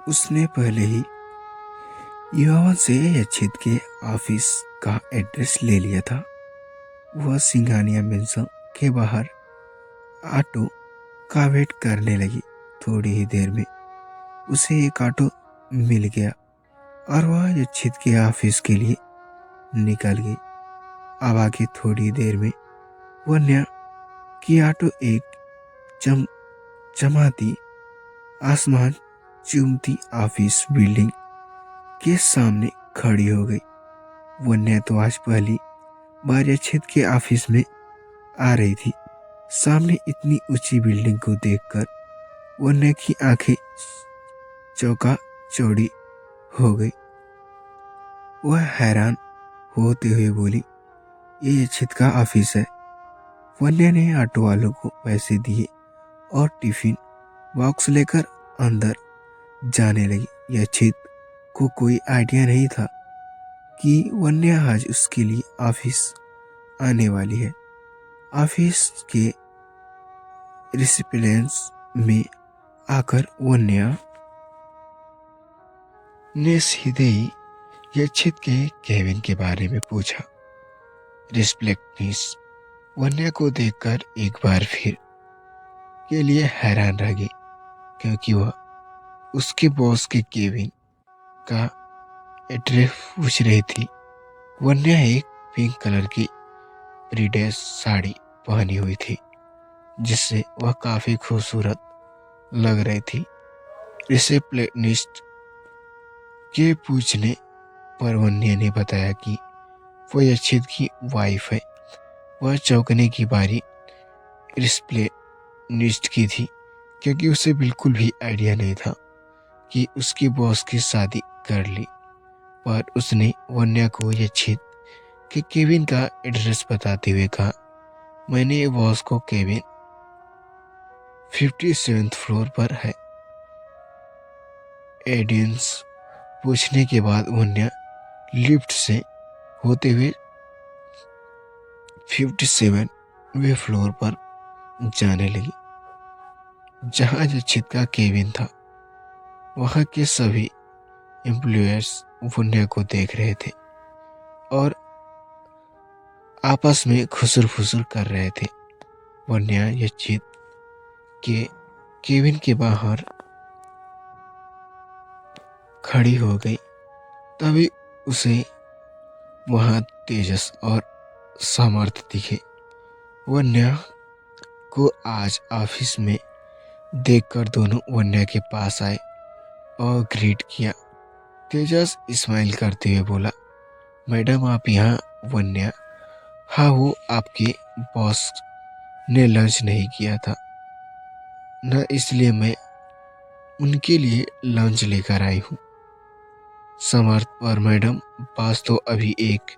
उसने पहले ही युवाओं से यच्छित के ऑफिस का एड्रेस ले लिया था। वह सिंघानिया मेंशन के बाहर ऑटो का वेट करने लगी। थोड़ी ही देर में उसे एक ऑटो मिल गया और वह यच्छित के ऑफिस के लिए निकल गई। अब आगे थोड़ी देर में वन्या की ऑटो एक चमचमाती आसमान चूमती ऑफिस बिल्डिंग के सामने खड़ी हो गई। वन्या तो आज पहली बार यच्छित के ऑफिस में आ रही थी। सामने इतनी ऊंची बिल्डिंग को देखकर वन्या की आंखें चौका चौड़ी हो गई। वह हैरान होते हुए बोली, ये यच्छित का ऑफिस है। वन्या ने ऑटो वालों को पैसे दिए और टिफिन बॉक्स लेकर अंदर जाने लगी। यच्छित को कोई आइडिया नहीं था कि वन्या आज उसके लिए ऑफिस आने वाली है। ऑफिस के रिसेप्शन में आकर वन्या ने सीधे ही यच्छित के केबिन के बारे में पूछा। रिसेप्शनिस्ट वन्या को देखकर एक बार फिर के लिए हैरान रह गई, क्योंकि वह उसके बॉस के केबिन का एड्रेस पूछ रही थी। वन्या एक पिंक कलर की प्रीड्रेस साड़ी पहनी हुई थी, जिससे वह काफी खूबसूरत लग रही थी। रिसेप्शनिस्ट के पूछने पर वन्या ने बताया कि वह यच्छित की वाइफ है। वह चौंकने की बारी रिसेप्शनिस्ट की थी, क्योंकि उसे बिल्कुल भी आइडिया नहीं था कि उसकी बॉस की शादी कर ली। पर उसने वन्या को यच्छित के केबिन का एड्रेस बताते हुए कहा, मैंने बॉस को केबिन 57th फ्लोर पर है। एडियंस पूछने के बाद वन्या लिफ्ट से होते हुए 57वें फ्लोर पर जाने लगी, जहां यच्छित का केबिन था। वहां के सभी एम्प्लॉयर्स वन्या को देख रहे थे और आपस में खुसुर फुसुर कर रहे थे। वन्या यच्छित के केबिन के बाहर खड़ी हो गई। तभी उसे वहां तेजस और सामर्थ्य दिखे। वन्या को आज ऑफिस में देखकर दोनों वन्या के पास आए और ग्रीट किया। तेजस स्माइल करते हुए बोला, मैडम आप यहाँ? वन्या, हाँ, वो आपके बॉस ने लंच नहीं किया था न, इसलिए मैं उनके लिए लंच लेकर आई हूँ। समर्थ और मैडम बॉस तो अभी एक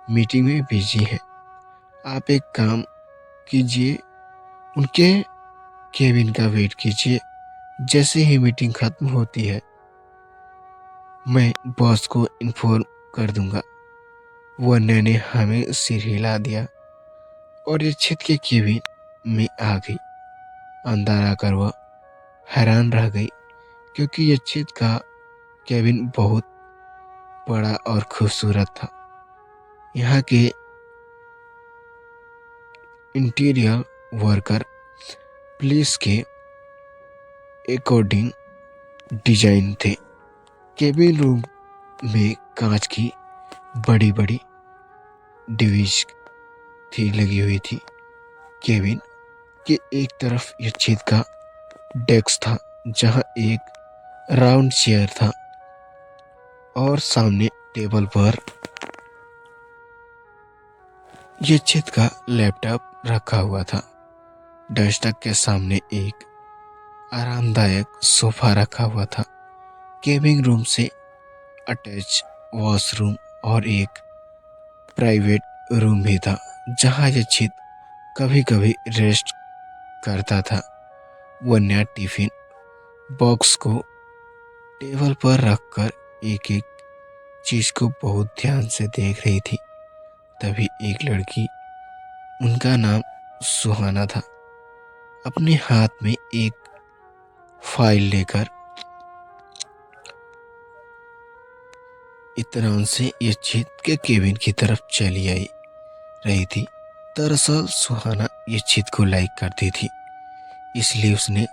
मीटिंग में बिजी है। आप एक काम कीजिए, उनके केबिन का वेट कीजिए। जैसे ही मीटिंग खत्म होती है मैं बॉस को इन्फॉर्म कर दूंगा। वन्या ने हमें सिर हिला दिया और यच्छित के केबिन में आ गई। अंदर आकर वह हैरान रह गई, क्योंकि यच्छित का केबिन बहुत बड़ा और खूबसूरत था। यहाँ के इंटीरियर वर्कर पुलिस के अकॉर्डिंग डिजाइन थे। केबिन रूम में कांच की बड़ी बड़ी डिवीज थी लगी हुई थी। केबिन के एक तरफ यच्छित का डेस्क था, जहां एक राउंड चेयर था और सामने टेबल पर यच्छित का लैपटॉप रखा हुआ था। डेस्क के सामने एक आरामदायक सोफा रखा हुआ था। केबिन रूम से अटैच वॉशरूम और एक प्राइवेट रूम भी था, जहां यच्छित कभी कभी रेस्ट करता था। वन्या टिफिन बॉक्स को टेबल पर रखकर एक एक चीज को बहुत ध्यान से देख रही थी। तभी एक लड़की, उनका नाम सुहाना था, अपने हाथ में एक फाइल लेकर इत्मीनान से यच्छित के केबिन की तरफ चली आई रही थी। दरअसल सुहाना यच्छित को लाइक करती थी, इसलिए उसने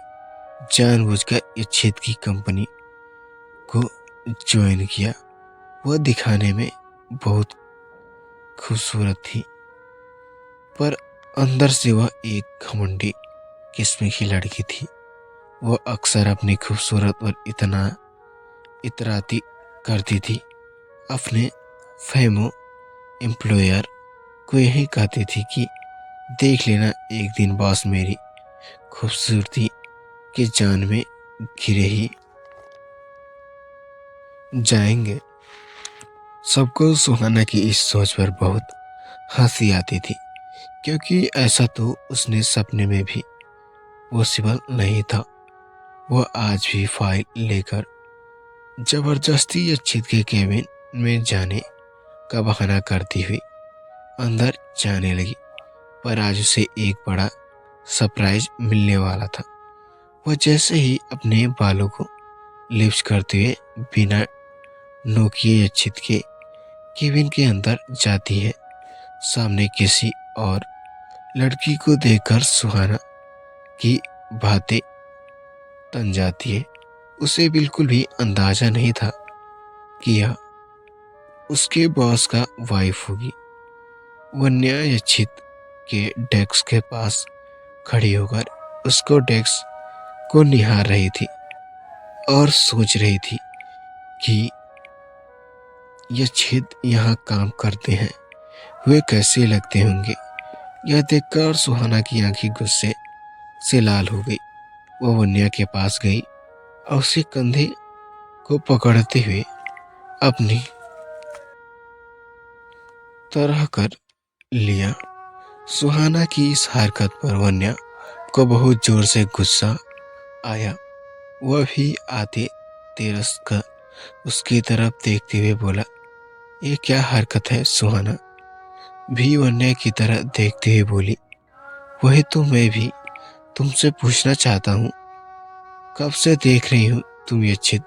जानबूझकर यच्छित की कंपनी को ज्वाइन किया। वह दिखाने में बहुत खूबसूरत थी, पर अंदर से वह एक घमंडी किस्म की लड़की थी। वह अक्सर अपनी खूबसूरत और इतराती करती थी। अपने फेमो एम्प्लॉयर को यही कहती थी कि देख लेना, एक दिन बॉस मेरी खूबसूरती के जान में घिरे ही जाएंगे। सबको सुहाना की इस सोच पर बहुत हंसी आती थी, क्योंकि ऐसा तो उसने सपने में भी पॉसिबल नहीं था। वह आज भी फाइल लेकर जबरदस्ती अच्छित के केबिन में जाने का बहाना करती हुई अंदर जाने लगी। पर आज उसे एक बड़ा सरप्राइज मिलने वाला था। वह जैसे ही अपने बालों को लिप्स करते हुए बिना नोकिए अच्छित के केबिन के अंदर जाती है, सामने किसी और लड़की को देखकर सुहाना की बातें तन जाती है। उसे बिल्कुल भी अंदाजा नहीं था कि यह उसके बॉस का वाइफ होगी। वन्या यच्छित के डेस्क के पास खड़ी होकर उसको डेस्क को निहार रही थी और सोच रही थी कि यच्छित यहाँ काम करते हैं, वे कैसे लगते होंगे। यह देखकर सुहाना की आंखें गुस्से से लाल हो गई। वह वन्या के पास गई और उसके कंधे को पकड़ते हुए अपनी तरह कर लिया। सुहाना की इस हरकत पर वन्या को बहुत जोर से गुस्सा आया। वह भी आते तेरस का उसकी तरफ देखते हुए बोला, ये क्या हरकत है? सुहाना भी वन्या की तरह देखते हुए बोली, वही तो मैं भी तुमसे पूछना चाहता हूँ, कब से देख रही हूँ तुम यच्छित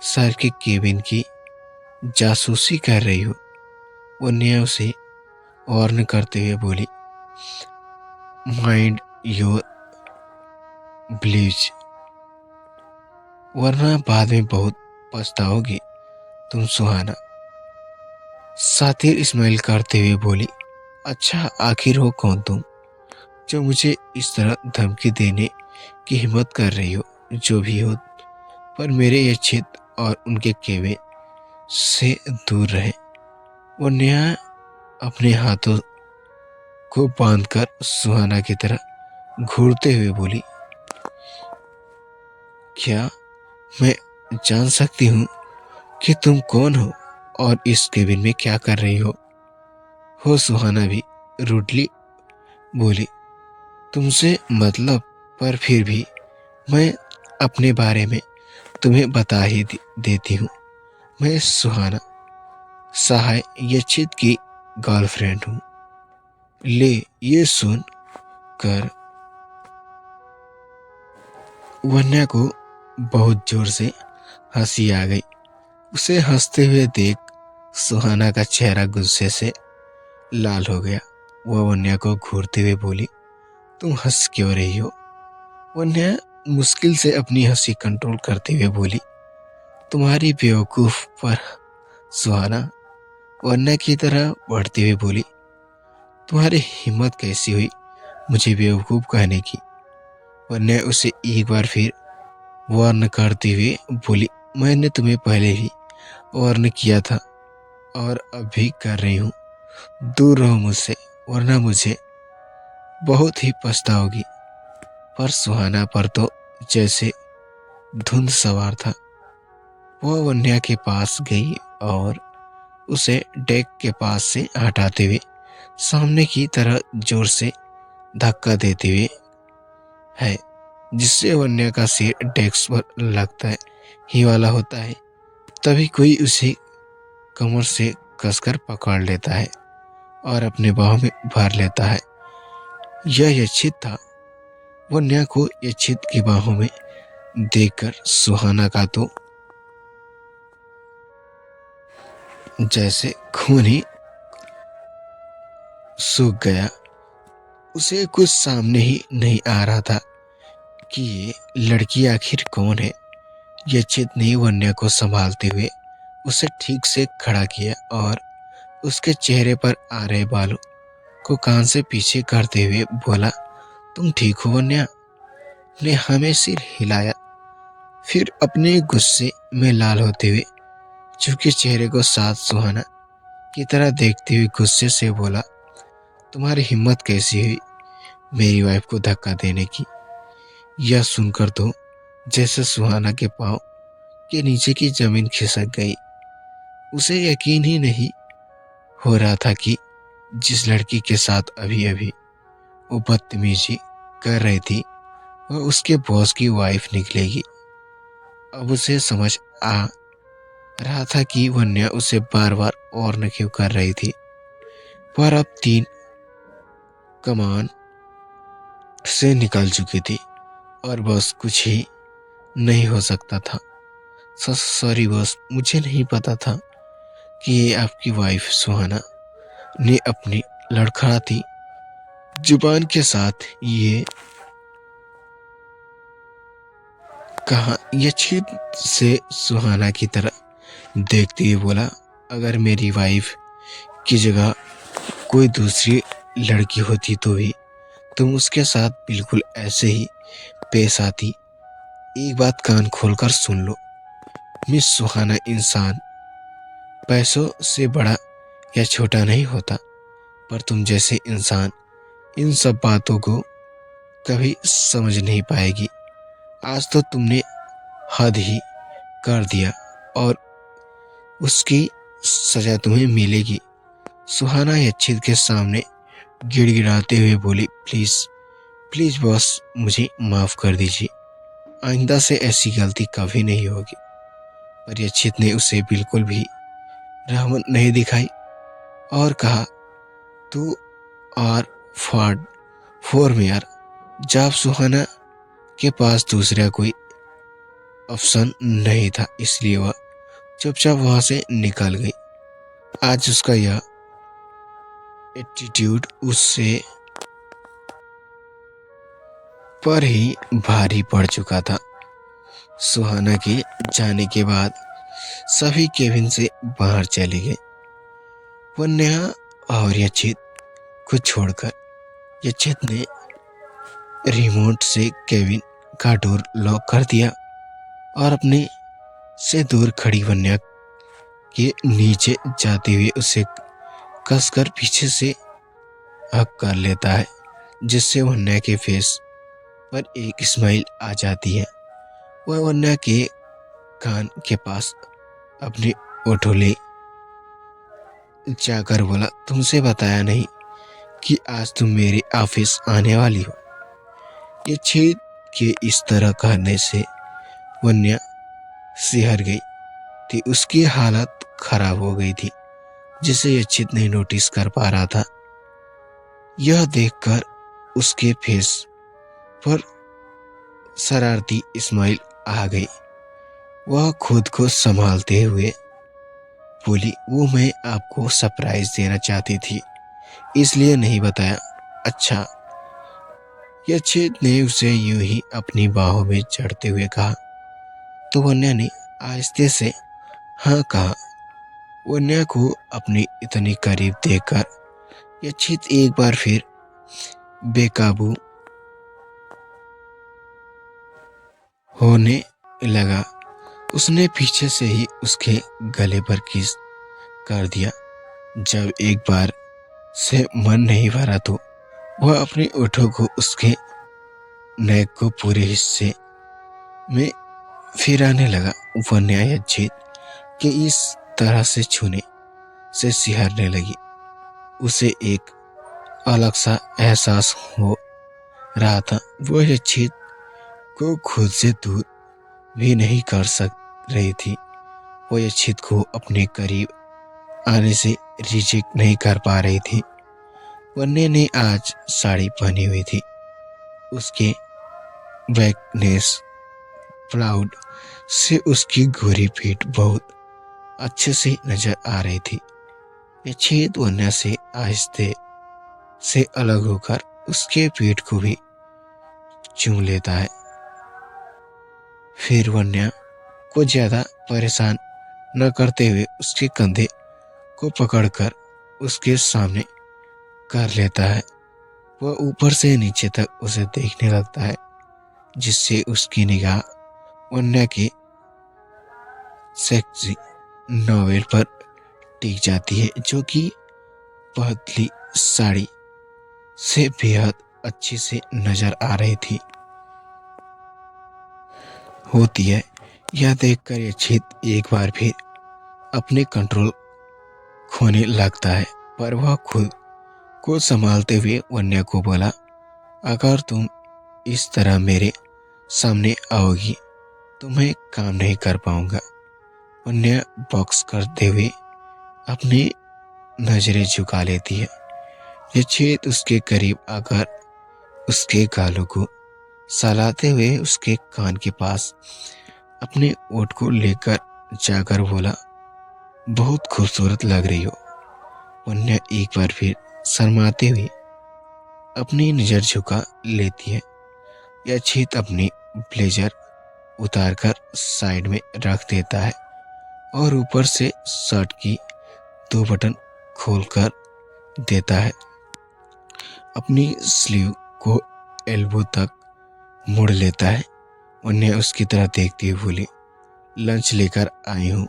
सर के केबिन की जासूसी कर रही हो। वन्या उसे वार्न करते हुए बोली, माइंड योर ब्लीच, वरना बाद में बहुत पछताओगी तुम। सुहाना सातिर स्माइल करते हुए बोली, अच्छा आखिर हो कौन तुम जो मुझे इस तरह धमकी देने की हिम्मत कर रही हो? जो भी हो, पर मेरे यच्छित और उनके केबिन से दूर रहे। वो नया अपने हाथों को बांधकर सुहाना की तरह घूरते हुए बोली, क्या मैं जान सकती हूँ कि तुम कौन हो और इस केबिन में क्या कर रही हो? सुहाना भी रूडली बोली, तुमसे मतलब, पर फिर भी मैं अपने बारे में तुम्हें बता ही देती हूँ। मैं सुहाना सहाय यच्छित की गर्लफ्रेंड हूँ। ले ये सुन कर वन्या को बहुत जोर से हंसी आ गई। उसे हंसते हुए देख सुहाना का चेहरा गुस्से से लाल हो गया। वह वन्या को घूरते हुए बोली, तुम हंस क्यों रही हो? वन्या मुश्किल से अपनी हंसी कंट्रोल करते हुए बोली, तुम्हारी बेवकूफ पर। सुहाना वन्या की तरह बढ़ते हुए बोली, तुम्हारी हिम्मत कैसी हुई मुझे बेवकूफ कहने की? वन्या उसे एक बार फिर वार्न करते हुए बोली, मैंने तुम्हें पहले ही वार्न किया था और अब भी कर रही हूँ, दूर रहो मुझसे, वरना मुझे बहुत ही पछताओगी। पर सुहाना पर तो जैसे धुंध सवार था। वह वन्या के पास गई और उसे डेक के पास से हटाते हुए सामने की तरह जोर से धक्का देते हुए है, जिससे वन्या का सिर डेस्क पर लगता है ही वाला होता है। तभी कोई उसे कमर से कसकर पकड़ लेता है और अपने बाहों में भर लेता है। यह यच्छित था। वन्या को यच्छित की बाहों में देखकर सुहाना का तो जैसे खून ही सूख गया। उसे कुछ सामने ही नहीं आ रहा था कि ये लड़की आखिर कौन है। यचित ने वन्या को संभालते हुए उसे ठीक से खड़ा किया और उसके चेहरे पर आ रहे बालों को कान से पीछे करते हुए बोला, तुम ठीक हो वन्या? ने हमें सिर हिलाया, फिर अपने गुस्से में लाल होते हुए चूंकि चेहरे को साथ सुहाना की तरह देखते हुए गुस्से से बोला, तुम्हारी हिम्मत कैसी हुई मेरी वाइफ को धक्का देने की? यह सुनकर तो जैसे सुहाना के पांव के नीचे की जमीन खिसक गई। उसे यकीन ही नहीं हो रहा था कि जिस लड़की के साथ अभी अभी वो बदतमीजी कर रही थी वह उसके बॉस की वाइफ निकलेगी। अब उसे समझ आ रहा था कि वन्या उसे बार बार और न क्यों कर रही थी, पर अब 3 कमान से निकल चुकी थी और बस कुछ ही नहीं हो सकता था। सॉरी बॉस, मुझे नहीं पता था कि ये आपकी वाइफ सुहाना ने अपनी लड़खड़ाती जुबान के साथ ये कहा। यचित से सुहाना की तरह देखते हुए बोला, अगर मेरी वाइफ की जगह कोई दूसरी लड़की होती तो भी तुम उसके साथ बिल्कुल ऐसे ही पेश आती। एक बात कान खोलकर सुन लो, मिस सुहाना, इंसान पैसों से बड़ा या छोटा नहीं होता, पर तुम जैसे इंसान इन सब बातों को कभी समझ नहीं पाएगी। आज तो तुमने हद ही कर दिया और उसकी सजा तुम्हें मिलेगी। सुहाना यच्छित के सामने गिड़गिड़ाते हुए बोली, प्लीज प्लीज बॉस, मुझे माफ कर दीजिए, आइंदा से ऐसी गलती कभी नहीं होगी। पर यच्छित ने उसे बिल्कुल भी रहमत नहीं दिखाई और कहा, तू और फॉर मेयर। जब सुहाना के पास दूसरा कोई ऑप्शन नहीं था, इसलिए वह चुपचाप वहां से निकल गई। आज उसका यह एटीट्यूड उससे पर ही भारी पड़ चुका था। सुहाना के जाने के बाद सभी केबिन से बाहर चले गए, वन्या और यचित को छोड़कर। यचित ने रिमोट से केबिन का डोर लॉक कर दिया और अपने से दूर खड़ी वन्या के नीचे जाते हुए उसे कसकर पीछे से हक कर लेता है, जिससे वन्या के फेस पर एक स्माइल आ जाती है। वह वन्या के कान के पास अपनी ओठों ले जाकर बोला, तुमसे बताया नहीं कि आज तुम मेरे ऑफिस आने वाली हो? ये छेद के इस तरह कहने से वन्या सिहर गई थी। उसकी हालत खराब हो गई थी, जिसे यच्छित नहीं नोटिस कर पा रहा था। यह देखकर उसके फेस पर शरारती स्माइल आ गई। वह खुद को संभालते हुए बोली, वो मैं आपको सरप्राइज देना चाहती थी, इसलिए नहीं बताया। अच्छा। यच्छित ने उसे यूं ही अपनी बाहों में चढ़ते हुए कहा। तो वन्या ने आहिस्ते से हाँ कहा। वन्या को अपनी इतनी करीब देखकर यच्छित एक बार फिर बेकाबू होने लगा। उसने पीछे से ही उसके गले पर किस कर दिया। जब एक बार से मन नहीं भरा तो वह अपने ओठों को उसके नेक को पूरे हिस्से में फिराने लगा। वन्या यच्छित के इस तरह से छूने से सिहरने लगी। उसे एक अलग सा एहसास हो रहा था। वह यच्छित को खुद से दूर भी नहीं कर सक रही थी। वह यच्छित को अपने करीब आने से रिजेक्ट नहीं कर पा रही थी। वन्या ने आज साड़ी पहनी हुई थी। उसके बैकनेस क्लाउड से उसकी गोरी पीठ बहुत अच्छे से नजर आ रही थी। ये छेद वन्या से आहिस्ते से अलग होकर उसके पेट को भी चूम लेता है। फिर वन्या को ज्यादा परेशान न करते हुए उसके कंधे को पकड़कर उसके सामने कर लेता है। वह ऊपर से नीचे तक उसे देखने लगता है, जिससे उसकी निगाह वन्या के सेक्सी नॉवेल पर टिक जाती है, जो कि पतली साड़ी से बेहद अच्छी से नजर आ रही थी होती है। यह देखकर यक्षित एक बार फिर अपने कंट्रोल खोने लगता है, पर वह खुद को संभालते हुए वन्या को बोला, अगर तुम इस तरह मेरे सामने आओगी तो मैं काम नहीं कर पाऊंगा। वन्या बॉक्स करते हुए अपनी नजरें झुका लेती है। यक्षित उसके करीब आकर उसके गालों को सहलाते हुए उसके कान के पास अपने ओठ को लेकर जाकर बोला, बहुत खूबसूरत लग रही हो। वन्या एक बार फिर शर्माते हुए अपनी नजर झुका लेती है। यक्षित अपनी ब्लेजर उतारकर साइड में रख देता है और ऊपर से शर्ट की 2 बटन खोलकर देता है। अपनी स्लीव को एल्बो तक मोड़ लेता है। उन्हें उसकी तरह देखते हुए बोली, लंच लेकर आई हूँ,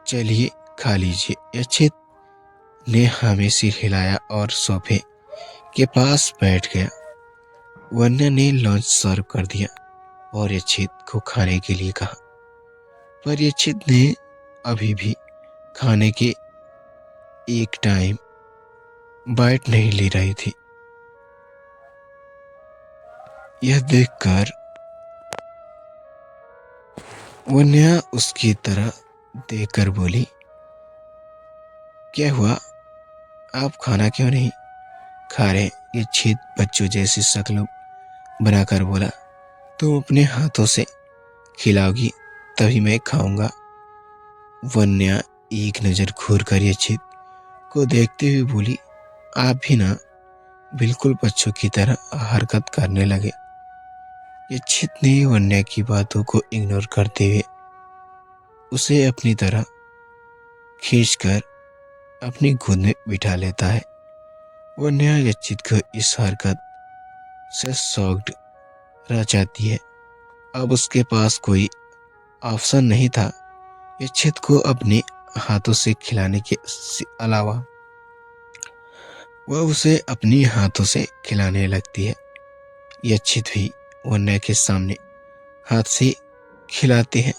चलिए खा लीजिए। यक्षित ने हामी सिर हिलाया और सोफे के पास बैठ गया। वन्या ने लंच सर्व कर दिया और यक्षित को खाने के लिए कहा, पर यक्षित ने अभी भी खाने के एक टाइम बाइट नहीं ले रही थी। यह देखकर वन्या उसकी तरह देखकर बोली, क्या हुआ, आप खाना क्यों नहीं खा रहे? यक्षित बच्चों जैसी शक्ल बनाकर बोला, तुम अपने हाथों से खिलाओगी तभी मैं खाऊंगा। वन्या एक नजर घूर कर यक्षित को देखते हुए बोली, आप भी ना बिल्कुल बच्चों की तरह हरकत करने लगे। यक्षित ने वन्या की बातों को इग्नोर करते हुए उसे अपनी तरह खींचकर अपनी गोद में बिठा लेता है। वन्या यक्षित को इस हरकत से शॉक्ड रह जाती है। अब उसके पास कोई ऑप्शन नहीं था यक्षित को अपने हाथों से खिलाने के अलावा। वह उसे अपनी हाथों से खिलाने लगती है। यक्षित भी वन्या के सामने हाथ से खिलाते हैं।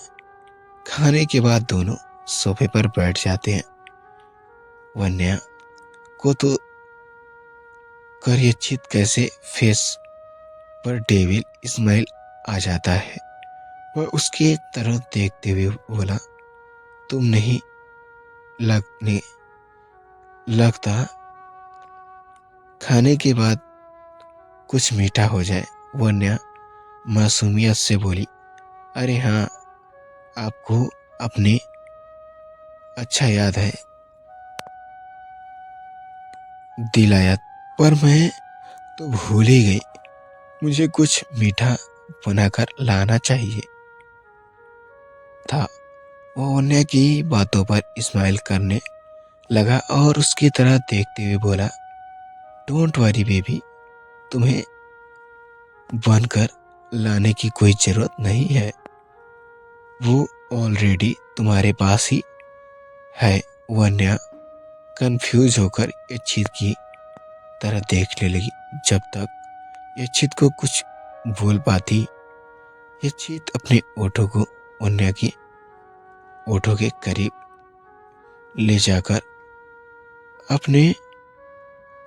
खाने के बाद दोनों सोफे पर बैठ जाते हैं। वन्या को तो कर यक्षित कैसे फेस पर डेविल स्माइल आ जाता है। वह उसकी तरफ देखते हुए बोला, तुम नहीं लगता खाने के बाद कुछ मीठा हो जाए। वन्या मासूमियत से बोली, अरे हाँ, आपको अपने अच्छा याद है दिलाया, पर मैं तो भूल ही गई, मुझे कुछ मीठा बनाकर लाना चाहिए था। वो वन्या की बातों पर स्माइल करने लगा और उसकी तरह देखते हुए बोला, डोंट वरी बेबी, तुम्हें बनकर लाने की कोई जरूरत नहीं है, वो ऑलरेडी तुम्हारे पास ही है। वन्या कंफ्यूज होकर यक्षित की तरह देखने लगी। जब तक यक्षित को कुछ बोल पाती, यक्षित अपने ओठों को वन्या की ओठों के करीब ले जाकर अपने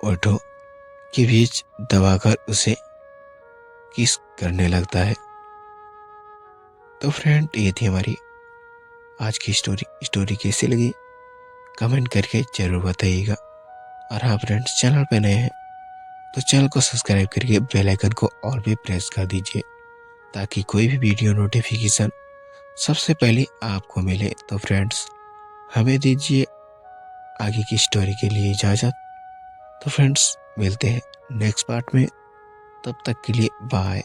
ओठों के बीच दबाकर उसे किस करने लगता है। तो फ्रेंड, ये थी हमारी आज की स्टोरी कैसी लगी कमेंट करके जरूर बताइएगा। और हाँ फ्रेंड्स, चैनल पे नए हैं तो चैनल को सब्सक्राइब करके बेल आइकन को ऑल भी प्रेस कर दीजिए, ताकि कोई भी वीडियो नोटिफिकेशन सबसे पहले आपको मिले। तो फ्रेंड्स, हमें दीजिए आगे की स्टोरी के लिए इजाज़त। तो फ्रेंड्स, मिलते हैं नेक्स्ट पार्ट में। तब तक के लिए बाय।